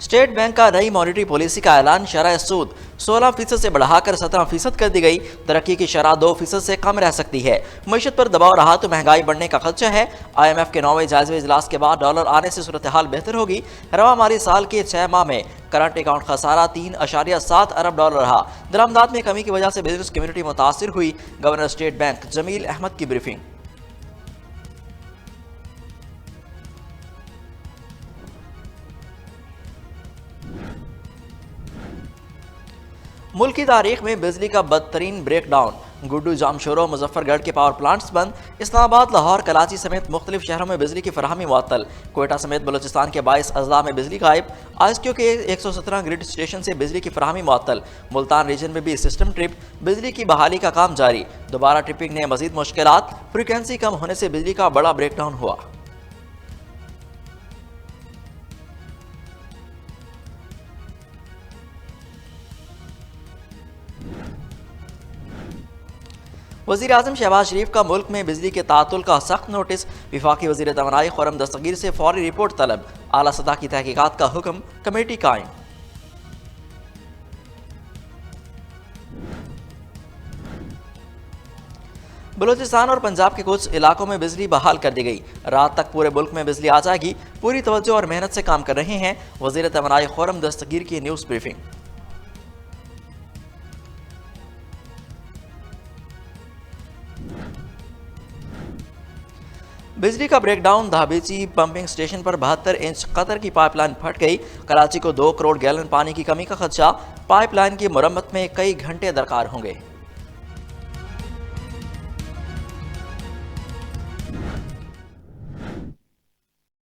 State bank का नई monetary policy का ऐलान। शरह सूद 16% से बढ़ाकर 17% कर दी गई। तरक्की की शरह 2% से कम रह सकती है। मईशत पर दबाव रहा तो महंगाई बढ़ने का खदशा है। IMF के 9वें जायजे इजलास के बाद डॉलर आने से सूरत हाल बेहतर होगी। रवा माली साल के 6 माह में करंट अकाउंट खसारा $3.7 अरब रहा। दरामदात में कमी की वजह से बिजनेस कम्युनिटी मुतासिर हुई। Governor State Bank Jamil Ahmad की ब्रीफिंग। मुल्क की तारीख में बिजली का बदतरीन ब्रेकडाउन। गुड्डू जामशोरो मुजफ्फरगढ़ के पावर प्लांट्स बंद। इस्लामाबाद, लाहौर, कराची समेत मुख्तलिफ शहरों में बिजली की फराहमी मुअत्तल। कोयटा समेत बलूचिस्तान के 22 अजला में बिजली गायब। ISQ के 117 ग्रिड स्टेशन से बिजली की फराहमी मुअत्तल। मुल्तान रीजन में भी सिस्टम ट्रिप। बिजली की बहाली का काम जारी। दोबारा ट्रिपिंग ने मजीद मुश्किलात। फ्रिक्वेंसी कम होने से बिजली का बड़ा ब्रेकडाउन हुआ। वज़ीर आज़म शहबाज शरीफ का मुल्क में बिजली के तातुल का सख्त नोटिस। वफाकी वज़ीर तवानाई खुर्रम दस्तगीर से फौरी रिपोर्ट तलब। आला सतह की तहकीकात का हुक्म। कमेटी कायम। बलूचिस्तान और पंजाब के कुछ इलाकों में बिजली बहाल कर दी गई। रात तक पूरे मुल्क में बिजली आ जाएगी। पूरी तवज्जो और मेहनत से काम कर रहे हैं। वज़ीर तवानाई खुर्रम दस्तगीर की न्यूज़ ब्रीफिंग। बिजली का ब्रेकडाउन। धाबेची पंपिंग स्टेशन पर 72 इंच कतर की पाइपलाइन फट गई। कराची को 2 करोड़ गैलन पानी की कमी का खदशा। पाइपलाइन की मरम्मत में कई घंटे दरकार होंगे।